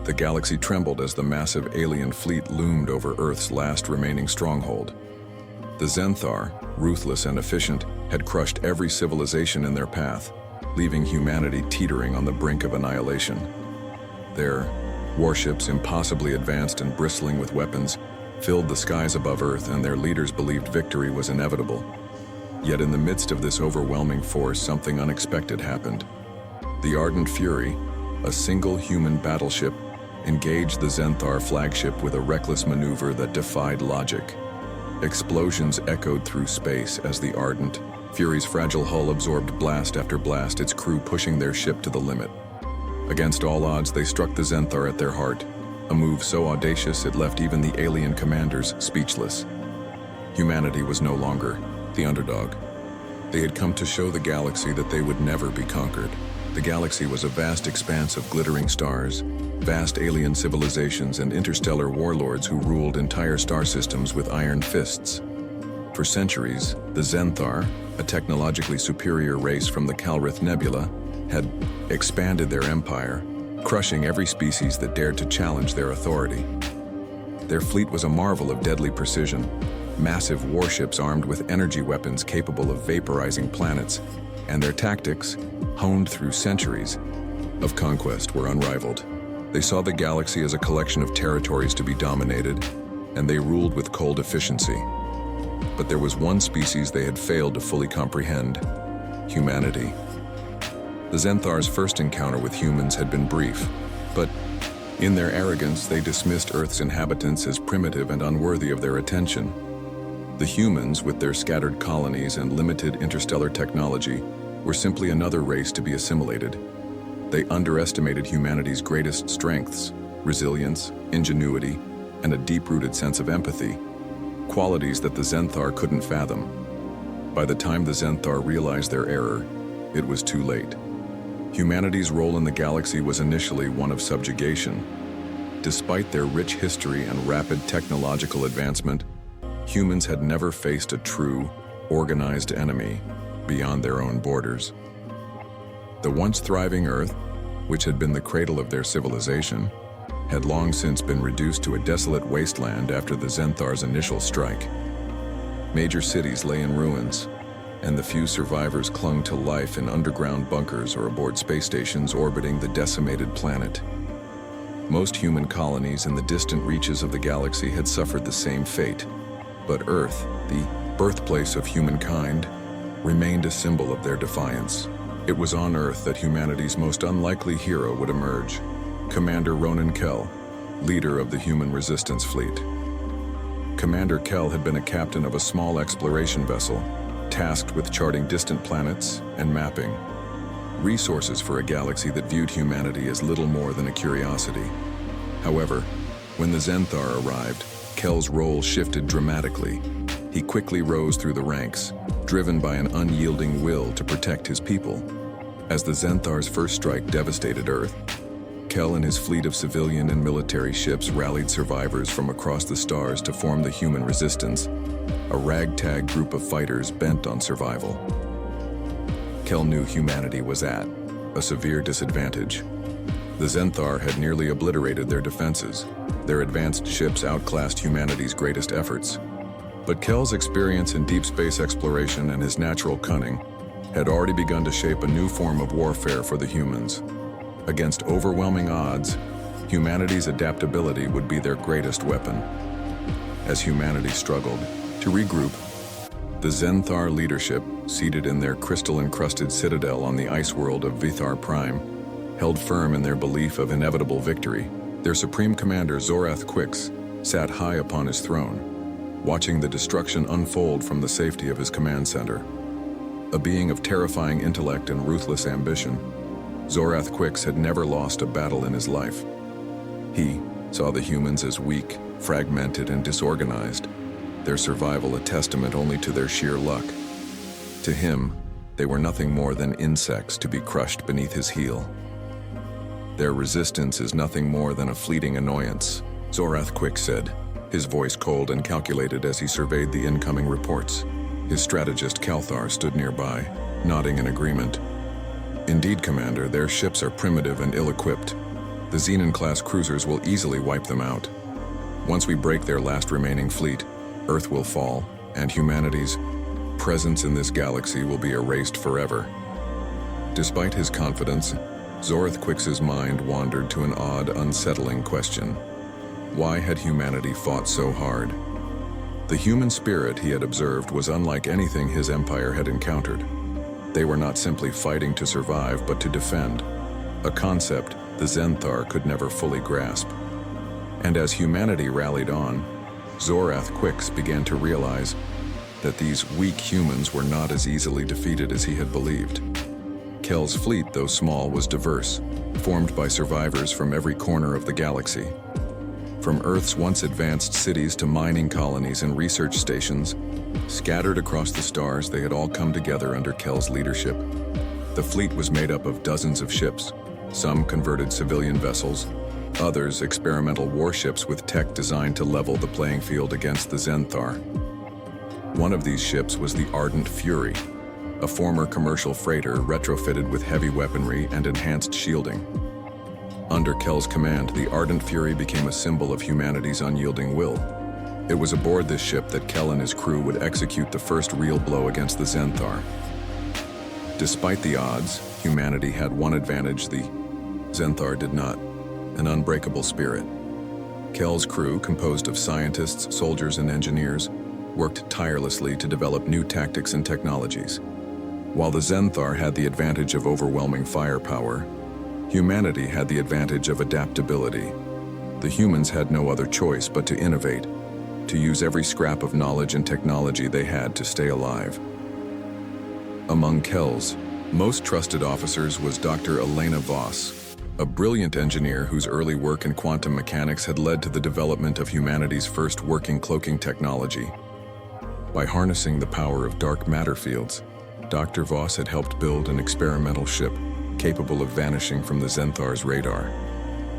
The galaxy trembled as the massive alien fleet loomed over Earth's last remaining stronghold. The Zenthar, ruthless and efficient, had crushed every civilization in their path, leaving humanity teetering on the brink of annihilation. Their warships, impossibly advanced and bristling with weapons, filled the skies above Earth, and their leaders believed victory was inevitable. Yet in the midst of this overwhelming force, something unexpected happened. The Ardent Fury, a single human battleship, engaged the Zenthar flagship with a reckless maneuver that defied logic. Explosions echoed through space as the Ardent Fury's fragile hull absorbed blast after blast, its crew pushing their ship to the limit. Against all odds, they struck the Zenthar at their heart, a move so audacious it left even the alien commanders speechless. Humanity was no longer the underdog. They had come to show the galaxy that they would never be conquered. The galaxy was a vast expanse of glittering stars, vast alien civilizations, and interstellar warlords who ruled entire star systems with iron fists. For centuries, the Zenthar, a technologically superior race from the Calrith Nebula, had expanded their empire, crushing every species that dared to challenge their authority. Their fleet was a marvel of deadly precision, massive warships armed with energy weapons capable of vaporizing planets, and their tactics, honed through centuries of conquest, were unrivaled. They saw the galaxy as a collection of territories to be dominated, and they ruled with cold efficiency. But there was one species they had failed to fully comprehend: humanity. The Zenthar's first encounter with humans had been brief, but in their arrogance they dismissed Earth's inhabitants as primitive and unworthy of their attention. The humans, with their scattered colonies and limited interstellar technology, were simply another race to be assimilated. They underestimated humanity's greatest strengths: resilience, ingenuity, and a deep-rooted sense of empathy, qualities that the Zenthar couldn't fathom. By the time the Zenthar realized their error, it was too late. Humanity's role in the galaxy was initially one of subjugation. Despite their rich history and rapid technological advancement, humans had never faced a true, organized enemy beyond their own borders. The once thriving Earth, which had been the cradle of their civilization, had long since been reduced to a desolate wasteland after the Zenthar's initial strike. Major cities lay in ruins, and the few survivors clung to life in underground bunkers or aboard space stations orbiting the decimated planet. Most human colonies in the distant reaches of the galaxy had suffered the same fate, but Earth, the birthplace of humankind, remained a symbol of their defiance. It was on Earth that humanity's most unlikely hero would emerge: Commander Ronan Kell, leader of the human resistance fleet. Commander Kell had been a captain of a small exploration vessel, tasked with charting distant planets and mapping resources for a galaxy that viewed humanity as little more than a curiosity. However, when the Zenthar arrived, Kell's role shifted dramatically. He quickly rose through the ranks, driven by an unyielding will to protect his people. As the Zenthar's first strike devastated Earth, Kell and his fleet of civilian and military ships rallied survivors from across the stars to form the Human Resistance, a ragtag group of fighters bent on survival. Kell knew humanity was at a severe disadvantage. The Zenthar had nearly obliterated their defenses. Their advanced ships outclassed humanity's greatest efforts. But Kell's experience in deep space exploration and his natural cunning had already begun to shape a new form of warfare for the humans. Against overwhelming odds, humanity's adaptability would be their greatest weapon. As humanity struggled to regroup, the Zenthar leadership, seated in their crystal-encrusted citadel on the ice world of Vithar Prime, held firm in their belief of inevitable victory. Their supreme commander, Zorath Quix, sat high upon his throne, watching the destruction unfold from the safety of his command center. A being of terrifying intellect and ruthless ambition, Zorath Quix had never lost a battle in his life. He saw the humans as weak, fragmented, and disorganized, their survival a testament only to their sheer luck. To him, they were nothing more than insects to be crushed beneath his heel. Their resistance is nothing more than a fleeting annoyance, Zorath Quix said, his voice cold and calculated as he surveyed the incoming reports. His strategist Kalthar stood nearby, nodding in agreement. Indeed, Commander, their ships are primitive and ill-equipped. The Xenon-class cruisers will easily wipe them out. Once we break their last remaining fleet, Earth will fall, and humanity's presence in this galaxy will be erased forever. Despite his confidence, Zorth Quix's mind wandered to an odd, unsettling question. Why had humanity fought so hard? The human spirit he had observed was unlike anything his empire had encountered. They were not simply fighting to survive, but to defend, a concept the Zenthar could never fully grasp. And as humanity rallied on, Zorath Quix began to realize that these weak humans were not as easily defeated as he had believed. Kel's fleet, though small, was diverse, formed by survivors from every corner of the galaxy. From Earth's once advanced cities to mining colonies and research stations, scattered across the stars, they had all come together under Kel's leadership. The fleet was made up of dozens of ships, some converted civilian vessels, others experimental warships with tech designed to level the playing field against the Zenthar. One of these ships was the Ardent Fury, a former commercial freighter retrofitted with heavy weaponry and enhanced shielding. Under Kel's command, the Ardent Fury became a symbol of humanity's unyielding will. It was aboard this ship that Kel and his crew would execute the first real blow against the Zenthar. Despite the odds, humanity had one advantage the Zenthar did not: an unbreakable spirit. Kel's crew, composed of scientists, soldiers, and engineers, worked tirelessly to develop new tactics and technologies. While the Zenthar had the advantage of overwhelming firepower, humanity had the advantage of adaptability. The humans had no other choice but to innovate, to use every scrap of knowledge and technology they had to stay alive. Among Kel's most trusted officers was Dr. Elena Voss, a brilliant engineer whose early work in quantum mechanics had led to the development of humanity's first working cloaking technology. By harnessing the power of dark matter fields, Dr. Voss had helped build an experimental ship capable of vanishing from the Zenthar's radar.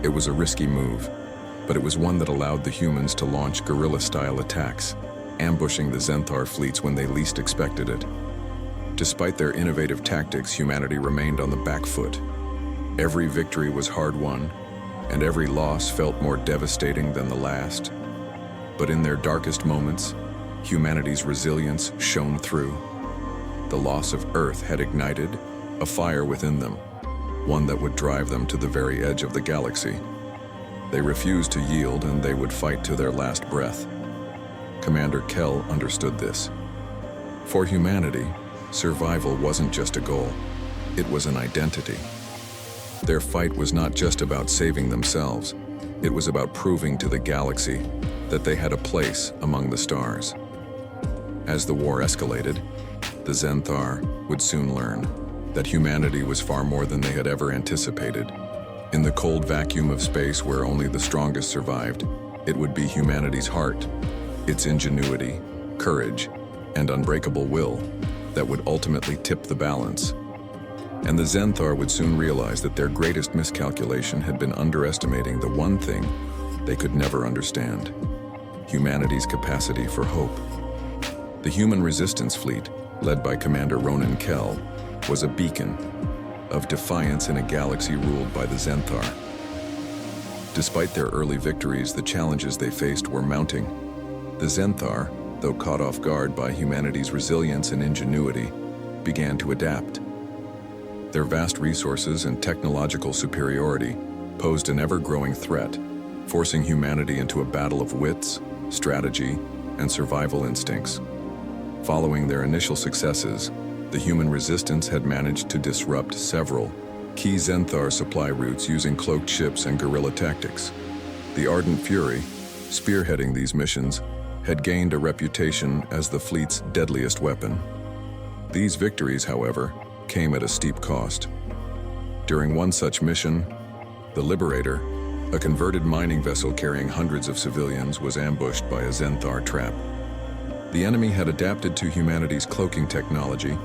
It was a risky move, but it was one that allowed the humans to launch guerrilla-style attacks, ambushing the Zenthar fleets when they least expected it. Despite their innovative tactics, humanity remained on the back foot. Every victory was hard-won, and every loss felt more devastating than the last. But in their darkest moments, humanity's resilience shone through. The loss of Earth had ignited a fire within them, one that would drive them to the very edge of the galaxy. They refused to yield, and they would fight to their last breath. Commander Kel understood this. For humanity, survival wasn't just a goal, it was an identity. Their fight was not just about saving themselves, it was about proving to the galaxy that they had a place among the stars. As the war escalated, the Zenthar would soon learn that humanity was far more than they had ever anticipated. In the cold vacuum of space where only the strongest survived, it would be humanity's heart, its ingenuity, courage, and unbreakable will that would ultimately tip the balance. And the Zenthar would soon realize that their greatest miscalculation had been underestimating the one thing they could never understand: humanity's capacity for hope. The Human Resistance Fleet, led by Commander Ronan Kel, was a beacon of defiance in a galaxy ruled by the Zenthar. Despite their early victories, the challenges they faced were mounting. The Zenthar, though caught off guard by humanity's resilience and ingenuity, began to adapt. Their vast resources and technological superiority posed an ever-growing threat, forcing humanity into a battle of wits, strategy, and survival instincts. Following their initial successes, the Human Resistance had managed to disrupt several key Zenthar supply routes using cloaked ships and guerrilla tactics. The Ardent Fury, spearheading these missions, had gained a reputation as the fleet's deadliest weapon. These victories, however, came at a steep cost. During one such mission, the Liberator, a converted mining vessel carrying hundreds of civilians, was ambushed by a Zenthar trap. The enemy had adapted to humanity's cloaking technology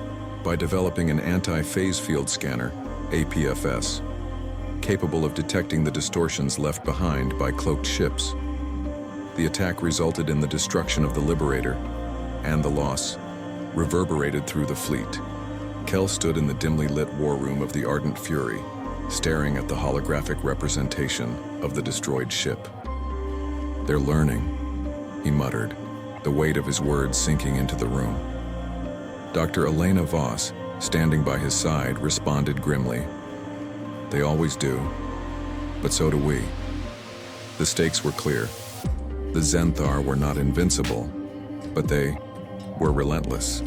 by developing an anti-phase field scanner, APFS, capable of detecting the distortions left behind by cloaked ships. The attack resulted in the destruction of the Liberator, and the loss reverberated through the fleet. Kel stood in the dimly lit war room of the Ardent Fury, staring at the holographic representation of the destroyed ship. "They're learning," he muttered, the weight of his words sinking into the room. Dr. Elena Voss, standing by his side, responded grimly, "They always do, but so do we." The stakes were clear. The Zenthar were not invincible, but they were relentless.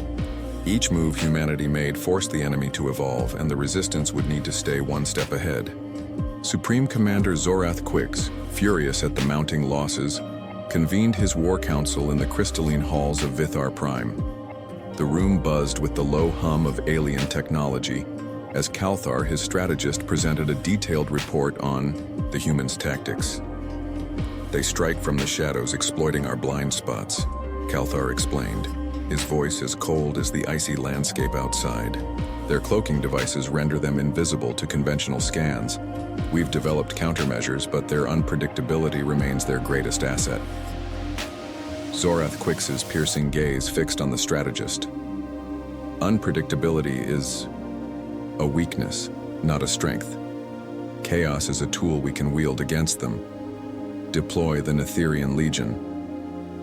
Each move humanity made forced the enemy to evolve, and the resistance would need to stay one step ahead. Supreme Commander Zorath Quix, furious at the mounting losses, convened his war council in the crystalline halls of Vithar Prime. The room buzzed with the low hum of alien technology as Calthar, his strategist, presented a detailed report on the humans' tactics. "They strike from the shadows, exploiting our blind spots," Calthar explained, his voice as cold as the icy landscape outside. "Their cloaking devices render them invisible to conventional scans. We've developed countermeasures, but their unpredictability remains their greatest asset." Zorath Quix's piercing gaze fixed on the strategist. "Unpredictability is a weakness, not a strength. Chaos is a tool we can wield against them. Deploy the Netherian Legion."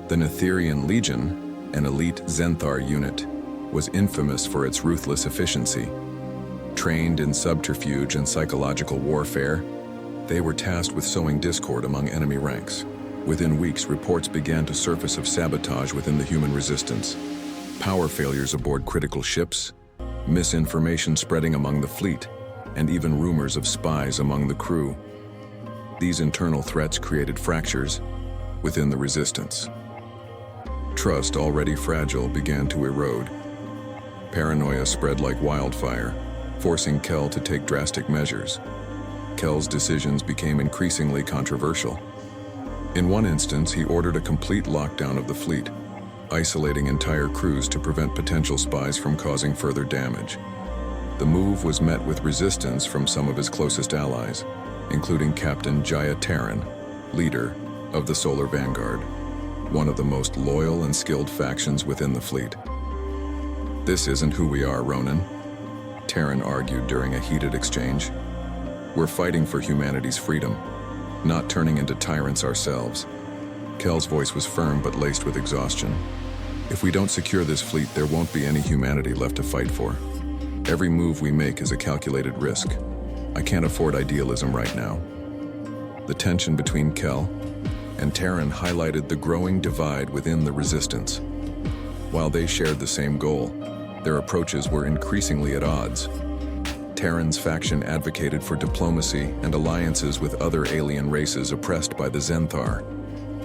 The Netherian Legion, an elite Zenthar unit, was infamous for its ruthless efficiency. Trained in subterfuge and psychological warfare, they were tasked with sowing discord among enemy ranks. Within weeks, reports began to surface of sabotage within the human resistance. Power failures aboard critical ships, misinformation spreading among the fleet, and even rumors of spies among the crew. These internal threats created fractures within the resistance. Trust, already fragile, began to erode. Paranoia spread like wildfire, forcing Kel to take drastic measures. Kel's decisions became increasingly controversial. In one instance, he ordered a complete lockdown of the fleet, isolating entire crews to prevent potential spies from causing further damage. The move was met with resistance from some of his closest allies, including Captain Jaya Terran, leader of the Solar Vanguard, one of the most loyal and skilled factions within the fleet. "This isn't who we are, Ronan," Terran argued during a heated exchange. "We're fighting for humanity's freedom, not turning into tyrants ourselves." Kel's voice was firm but laced with exhaustion. "If we don't secure this fleet, there won't be any humanity left to fight for. Every move we make is a calculated risk. I can't afford idealism right now." The tension between Kel and Terran highlighted the growing divide within the resistance. While they shared the same goal, their approaches were increasingly at odds. Terran's faction advocated for diplomacy and alliances with other alien races oppressed by the Zenthar,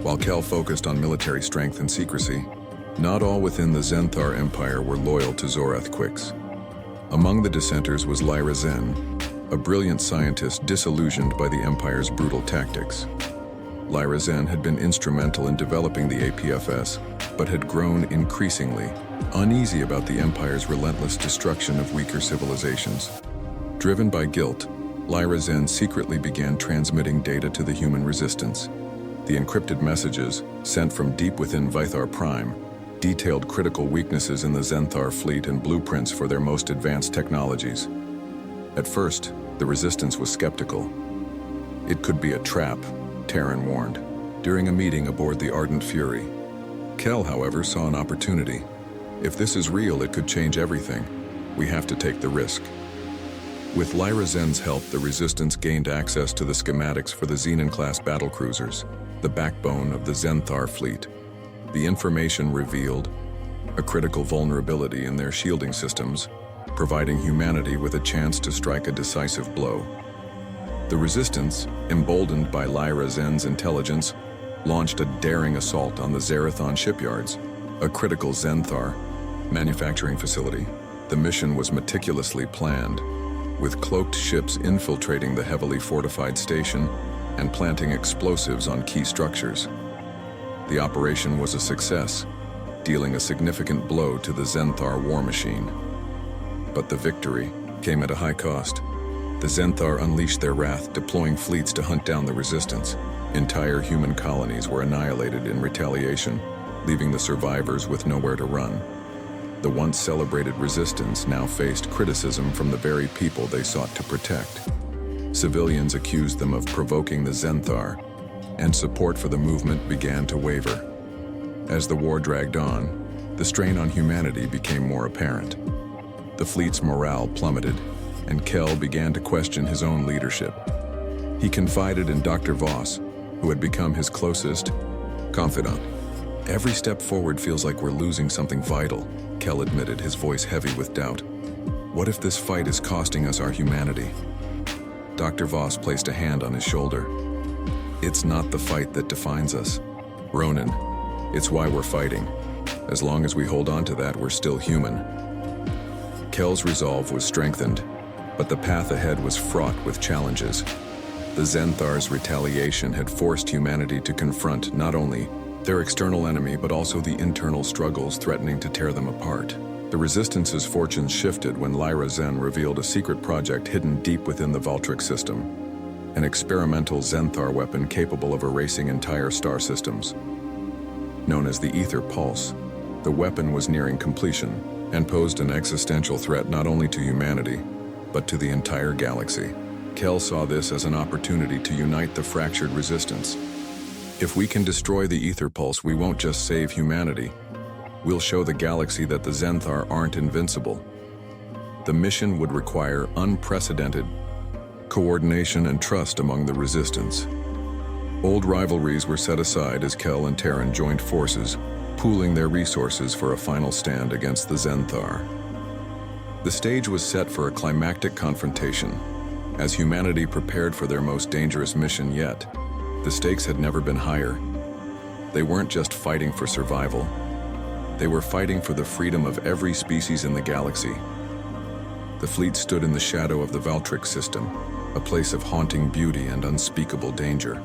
while Kel focused on military strength and secrecy. Not all within the Zenthar Empire were loyal to Zorath Quix. Among the dissenters was Lyra Zen, a brilliant scientist disillusioned by the Empire's brutal tactics. Lyra Zen had been instrumental in developing the APFS, but had grown increasingly uneasy about the Empire's relentless destruction of weaker civilizations. Driven by guilt, Lyra Zen secretly began transmitting data to the human resistance. The encrypted messages, sent from deep within Vithar Prime, detailed critical weaknesses in the Zenthar fleet and blueprints for their most advanced technologies. At first, the resistance was skeptical. It could be a trap, Terran warned, during a meeting aboard the Ardent Fury. Kel, however, saw an opportunity. "If this is real, it could change everything. We have to take the risk." With Lyra Zen's help, the Resistance gained access to the schematics for the Xenon-class battlecruisers, the backbone of the Zenthar fleet. The information revealed a critical vulnerability in their shielding systems, providing humanity with a chance to strike a decisive blow. The Resistance, emboldened by Lyra Zen's intelligence, launched a daring assault on the Zerathon shipyards, a critical Zenthar manufacturing facility. The mission was meticulously planned, with cloaked ships infiltrating the heavily fortified station and planting explosives on key structures. The operation was a success, dealing a significant blow to the Zenthar war machine. But the victory came at a high cost. The Zenthar unleashed their wrath, deploying fleets to hunt down the Resistance. Entire human colonies were annihilated in retaliation, leaving the survivors with nowhere to run. The once celebrated Resistance now faced criticism from the very people they sought to protect. Civilians accused them of provoking the Zenthar, and support for the movement began to waver. As the war dragged on, the strain on humanity became more apparent. The fleet's morale plummeted, and Kell began to question his own leadership. He confided in Dr. Voss, who had become his closest confidant. "Every step forward feels like we're losing something vital," Kell admitted, his voice heavy with doubt. "What if this fight is costing us our humanity?" Dr. Voss placed a hand on his shoulder. "It's not the fight that defines us, Ronan. It's why we're fighting. As long as we hold on to that, we're still human." Kell's resolve was strengthened, but the path ahead was fraught with challenges. The Zenthar's retaliation had forced humanity to confront not only their external enemy, but also the internal struggles threatening to tear them apart. The Resistance's fortunes shifted when Lyra Zen revealed a secret project hidden deep within the Valtryx system, an experimental Zenthar weapon capable of erasing entire star systems. Known as the Ether Pulse, the weapon was nearing completion and posed an existential threat not only to humanity, but to the entire galaxy. Kell saw this as an opportunity to unite the fractured Resistance. If we can destroy the Ether Pulse, we won't just save humanity. We'll show the galaxy that the Zenthar aren't invincible. The mission would require unprecedented coordination and trust among the Resistance. Old rivalries were set aside as Kell and Terran joined forces, pooling their resources for a final stand against the Zenthar. The stage was set for a climactic confrontation. As humanity prepared for their most dangerous mission yet, the stakes had never been higher. They weren't just fighting for survival. They were fighting for the freedom of every species in the galaxy. The fleet stood in the shadow of the Valtryx system, a place of haunting beauty and unspeakable danger.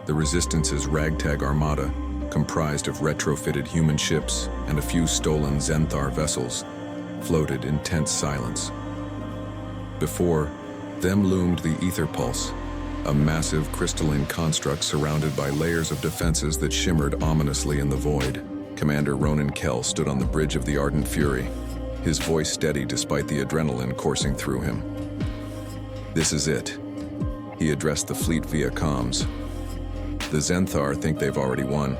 The Resistance's ragtag armada, comprised of retrofitted human ships and a few stolen Zenthar vessels, floated in tense silence. Before them loomed the Ether Pulse, a massive crystalline construct surrounded by layers of defenses that shimmered ominously in the void. Commander Ronan Kell stood on the bridge of the Ardent Fury, his voice steady despite the adrenaline coursing through him. "This is it," he addressed the fleet via comms. "The Zenthar think they've already won,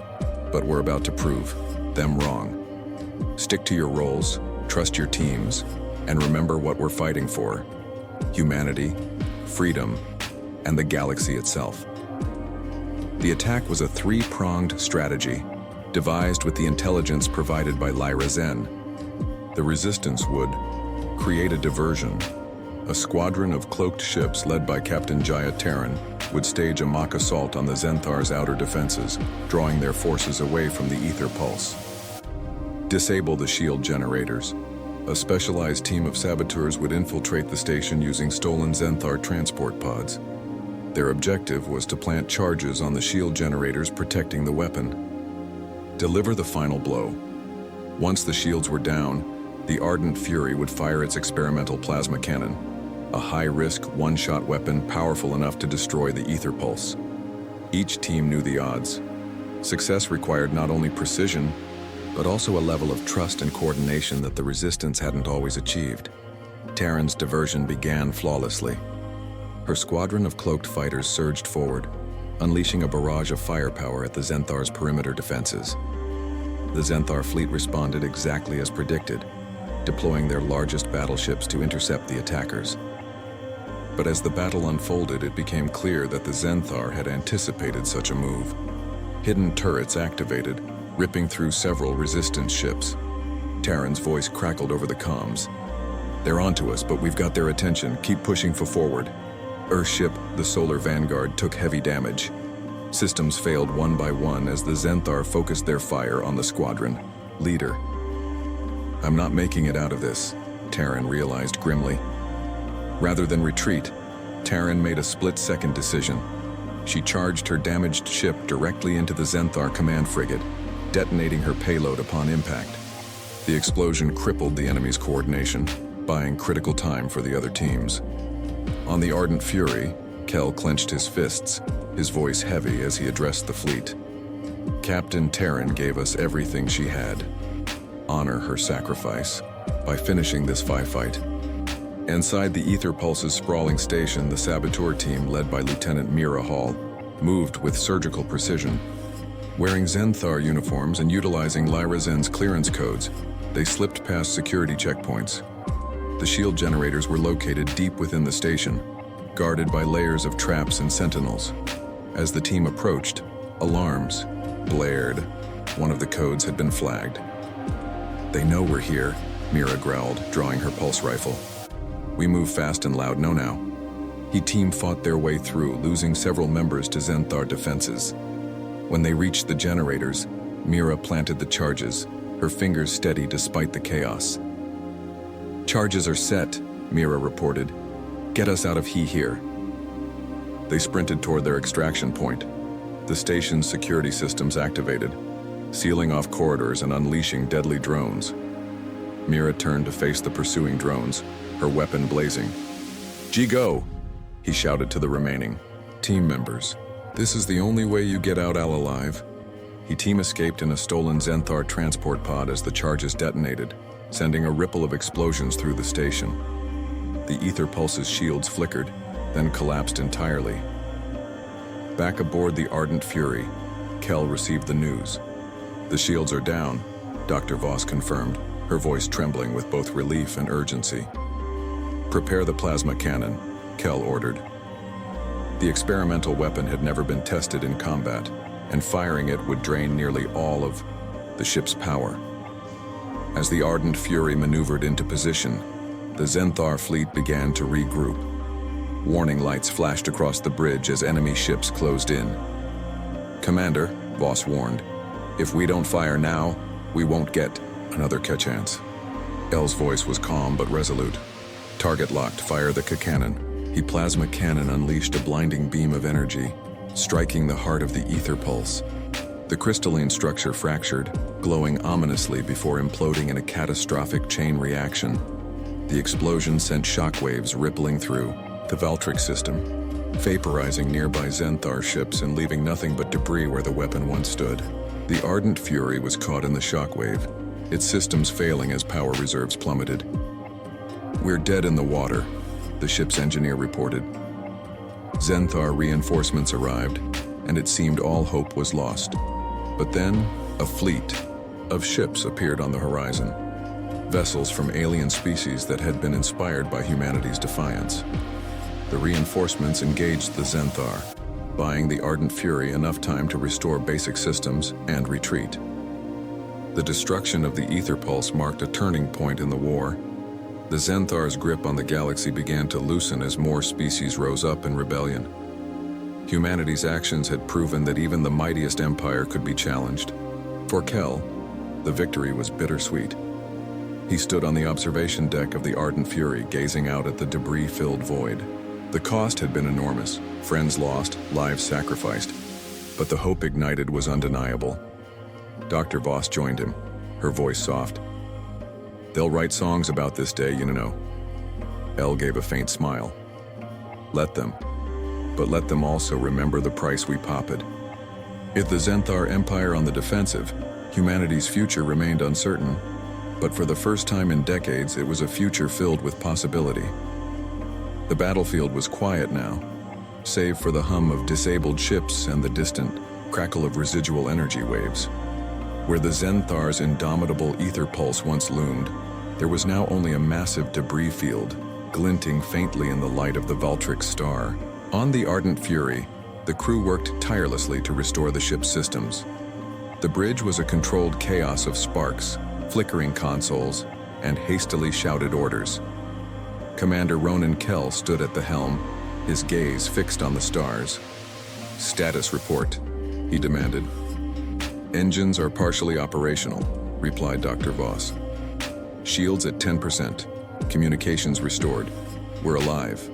but we're about to prove them wrong. Stick to your roles, trust your teams, and remember what we're fighting for: humanity, freedom, and the galaxy itself." The attack was a three-pronged strategy, devised with the intelligence provided by Lyra Zen. The Resistance would create a diversion. A squadron of cloaked ships led by Captain Jaya Terran would stage a mock assault on the Zenthar's outer defenses, drawing their forces away from the Ether Pulse. Disable the shield generators. A specialized team of saboteurs would infiltrate the station using stolen Zenthar transport pods. Their objective was to plant charges on the shield generators protecting the weapon. Deliver the final blow. Once the shields were down, the Ardent Fury would fire its experimental plasma cannon, a high-risk, one-shot weapon powerful enough to destroy the Ether Pulse. Each team knew the odds. Success required not only precision, but also a level of trust and coordination that the Resistance hadn't always achieved. Terran's diversion began flawlessly. Her squadron of cloaked fighters surged forward, unleashing a barrage of firepower at the Zenthar's perimeter defenses. The Zenthar fleet responded exactly as predicted, deploying their largest battleships to intercept the attackers. But as the battle unfolded, it became clear that the Zenthar had anticipated such a move. Hidden turrets activated, ripping through several Resistance ships. Terran's voice crackled over the comms. "They're onto us, but we've got their attention. Keep pushing forward." Earthship, the Solar Vanguard, took heavy damage. Systems failed one by one as the Zenthar focused their fire on the squadron leader. "I'm not making it out of this," Terran realized grimly. Rather than retreat, Terran made a split-second decision. She charged her damaged ship directly into the Zenthar command frigate, detonating her payload upon impact. The explosion crippled the enemy's coordination, buying critical time for the other teams. On the Ardent Fury, Kell clenched his fists, his voice heavy as he addressed the fleet. "Captain Terran gave us everything she had. Honor her sacrifice by finishing this fight. Inside the Ether Pulse's sprawling station, the saboteur team, led by Lieutenant Mira Hall, moved with surgical precision. Wearing Zenthar uniforms and utilizing Lyra Zen's clearance codes, they slipped past security checkpoints. The shield generators were located deep within the station, guarded by layers of traps and sentinels. As the team approached, alarms blared. One of the codes had been flagged. "They know we're here," Mira growled, drawing her pulse rifle. "We move fast and loud, no now." He team fought their way through, losing several members to Zenthar defenses. When they reached the generators, Mira planted the charges, her fingers steady despite the chaos. "Charges are set," Mira reported. "Get us out of here." They sprinted toward their extraction point. The station's security systems activated, sealing off corridors and unleashing deadly drones. Mira turned to face the pursuing drones, her weapon blazing. "Go!" he shouted to the remaining team members. "This is the only way you get out alive." He team escaped in a stolen Zenthar transport pod as the charges detonated, sending a ripple of explosions through the station. The Ether Pulse's shields flickered, then collapsed entirely. Back aboard the Ardent Fury, Kell received the news. "The shields are down," Dr. Voss confirmed, her voice trembling with both relief and urgency. "Prepare the plasma cannon," Kell ordered. The experimental weapon had never been tested in combat, and firing it would drain nearly all of the ship's power. As the Ardent Fury maneuvered into position, the Zenthar fleet began to regroup. Warning lights flashed across the bridge as enemy ships closed in. "Commander," Voss warned, "if we don't fire now, we won't get another chance." El's voice was calm but resolute. "Target locked, fire the cannon." The plasma cannon unleashed a blinding beam of energy, striking the heart of the Ether Pulse. The crystalline structure fractured, glowing ominously before imploding in a catastrophic chain reaction. The explosion sent shockwaves rippling through the Valtryx system, vaporizing nearby Zenthar ships and leaving nothing but debris where the weapon once stood. The Ardent Fury was caught in the shockwave, its systems failing as power reserves plummeted. "We're dead in the water," the ship's engineer reported. Zenthar reinforcements arrived, and it seemed all hope was lost. But then, a fleet of ships appeared on the horizon, vessels from alien species that had been inspired by humanity's defiance. The reinforcements engaged the Zenthar, buying the Ardent Fury enough time to restore basic systems and retreat. The destruction of the Ether Pulse marked a turning point in the war. The Zenthar's grip on the galaxy began to loosen as more species rose up in rebellion. Humanity's actions had proven that even the mightiest empire could be challenged. For Kell, the victory was bittersweet. He stood on the observation deck of the Ardent Fury, gazing out at the debris-filled void. The cost had been enormous, friends lost, lives sacrificed, but the hope ignited was undeniable. Dr. Voss joined him, her voice soft. "They'll write songs about this day, you know." El gave a faint smile. "Let them. But let them also remember the price we paid. If the Zenthar Empire on the defensive, humanity's future remained uncertain, but for the first time in decades, it was a future filled with possibility. The battlefield was quiet now, save for the hum of disabled ships and the distant crackle of residual energy waves. Where the Zenthar's indomitable ether pulse once loomed, there was now only a massive debris field, glinting faintly in the light of the Valtryx star. On the Ardent Fury, the crew worked tirelessly to restore the ship's systems. The bridge was a controlled chaos of sparks, flickering consoles, and hastily shouted orders. Commander Ronan Kell stood at the helm, his gaze fixed on the stars. "Status report," he demanded. "Engines are partially operational," replied Dr. Voss. "Shields at 10%. Communications restored. We're alive,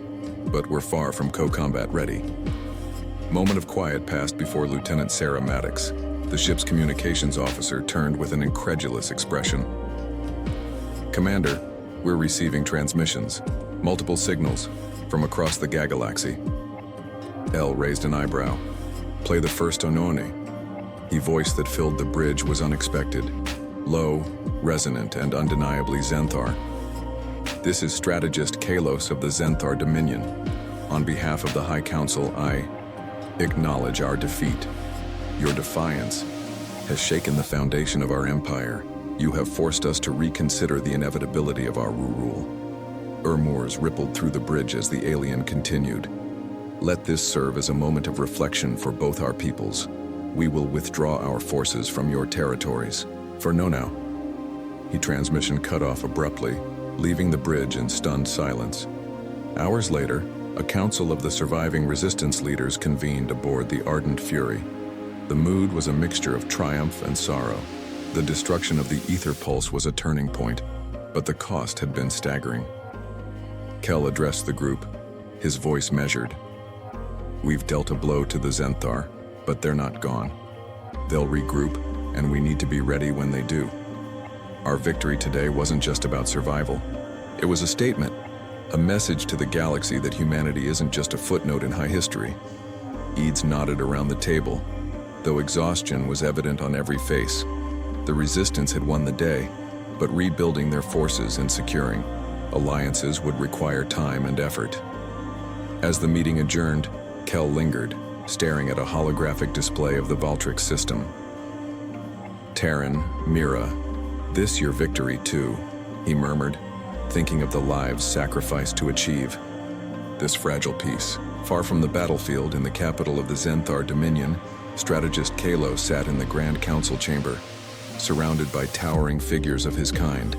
but we're far from co-combat ready." Moment of quiet passed before Lieutenant Sarah Maddox. The ship's communications officer turned with an incredulous expression. "Commander, we're receiving transmissions, multiple signals, from across the galaxy." El raised an eyebrow. "Play the first Onone." The voice that filled the bridge was unexpected, low, resonant, and undeniably Zenthar. This is strategist Kalos of the Zenthar Dominion. On behalf of the High Council, I acknowledge our defeat. Your defiance has shaken the foundation of our empire. You have forced us to reconsider the inevitability of our rule. Urmurs rippled through the bridge as the alien continued. Let this serve as a moment of reflection for both our peoples. We will withdraw our forces from your territories. For now. He transmission cut off abruptly, leaving the bridge in stunned silence. Hours later, a council of the surviving resistance leaders convened aboard the Ardent Fury. The mood was a mixture of triumph and sorrow. The destruction of the ether pulse was a turning point, but the cost had been staggering. Kel addressed the group, his voice measured. We've dealt a blow to the Zenthar, but they're not gone. They'll regroup, and we need to be ready when they do. Our victory today wasn't just about survival. It was a statement, a message to the galaxy that humanity isn't just a footnote in high history. Eads nodded around the table, though exhaustion was evident on every face. The resistance had won the day, but rebuilding their forces and securing alliances would require time and effort. As the meeting adjourned, Kel lingered, staring at a holographic display of the Valtrix system. Terran, Mira, this your victory too, he murmured, thinking of the lives sacrificed to achieve this fragile peace. Far from the battlefield in the capital of the Zenthar Dominion, strategist Kalos sat in the Grand Council chamber, surrounded by towering figures of his kind.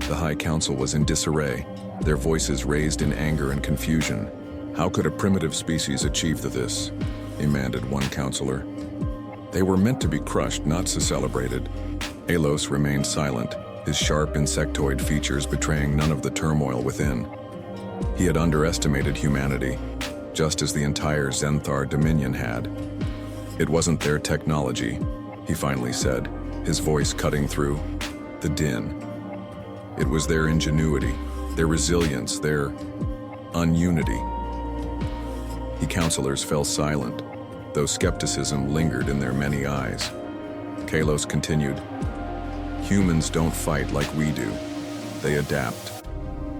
The High Council was in disarray, their voices raised in anger and confusion. How could a primitive species achieve this? Demanded one counselor. They were meant to be crushed, not celebrated. Alos remained silent, his sharp insectoid features betraying none of the turmoil within. He had underestimated humanity, just as the entire Zenthar Dominion had. It wasn't their technology, he finally said, his voice cutting through the din. It was their ingenuity, their resilience, their ununity. The counselors fell silent, though skepticism lingered in their many eyes. Kalos continued, humans don't fight like we do. They adapt.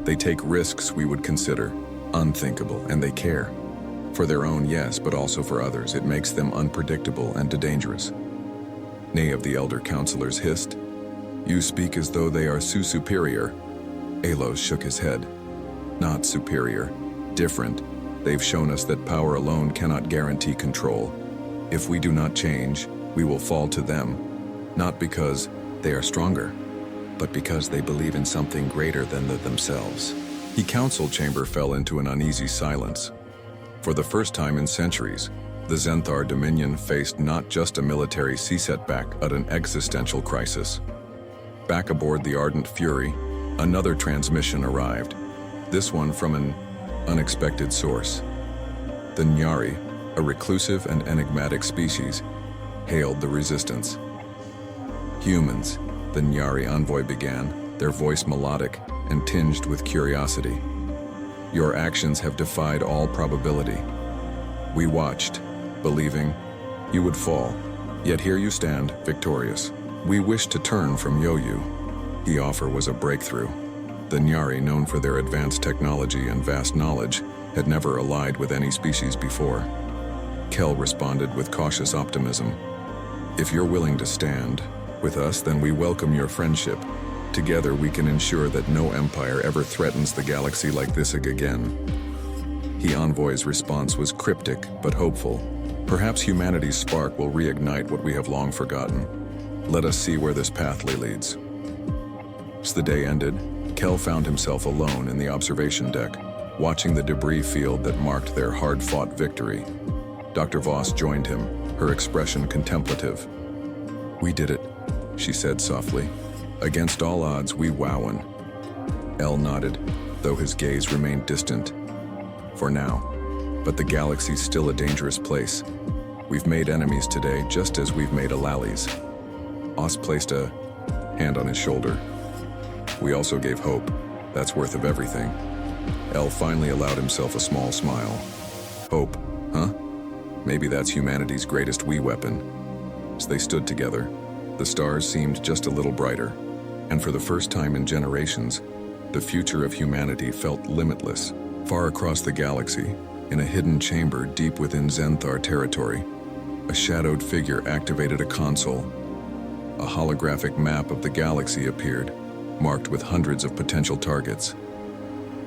They take risks we would consider unthinkable, and they care. For their own, yes, but also for others. It makes them unpredictable and dangerous. Nay of the elder counselors hissed. You speak as though they are superior. Alos shook his head. Not superior. Different. They've shown us that power alone cannot guarantee control. If we do not change, we will fall to them. Not because they are stronger, but because they believe in something greater than themselves. The council chamber fell into an uneasy silence. For the first time in centuries, the Zenthar Dominion faced not just a military setback, but an existential crisis. Back aboard the Ardent Fury, another transmission arrived, this one from an unexpected source. The Nyari, a reclusive and enigmatic species, hailed the resistance. Humans, the Nyari envoy began, their voice melodic and tinged with curiosity. Your actions have defied all probability. We watched, believing you would fall, yet here you stand, victorious. We wish to turn from Yoyu. The offer was a breakthrough. The Nyari, known for their advanced technology and vast knowledge, had never allied with any species before. Kel responded with cautious optimism. If you're willing to stand with us, then we welcome your friendship. Together we can ensure that no empire ever threatens the galaxy like this again. The envoy's response was cryptic but hopeful. Perhaps humanity's spark will reignite what we have long forgotten. Let us see where this path leads. As the day ended, Kel found himself alone in the observation deck, watching the debris field that marked their hard-fought victory. Dr. Voss joined him, her expression contemplative. We did it, she said softly. Against all odds, we wowin. El nodded, though his gaze remained distant. For now. But the galaxy's still a dangerous place. We've made enemies today, just as we've made Alalis. Oz placed a hand on his shoulder. We also gave hope. That's worth of everything. El finally allowed himself a small smile. Hope, huh? Maybe that's humanity's greatest weapon. As they stood together, the stars seemed just a little brighter, and for the first time in generations, The future of humanity felt limitless. Far across the galaxy, in a hidden chamber deep within Zenthar territory, a shadowed figure activated a console. A holographic map of the galaxy appeared, marked with hundreds of potential targets.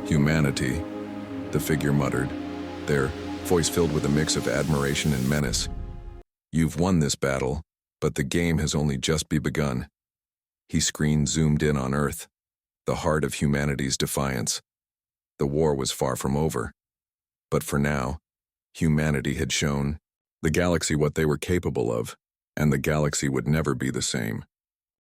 Humanity, the figure muttered, their voice filled with a mix of admiration and menace. You've won this battle, but the game has only just begun. His screen zoomed in on Earth, the heart of humanity's defiance. The war was far from over. But for now, humanity had shown the galaxy what they were capable of, and the galaxy would never be the same.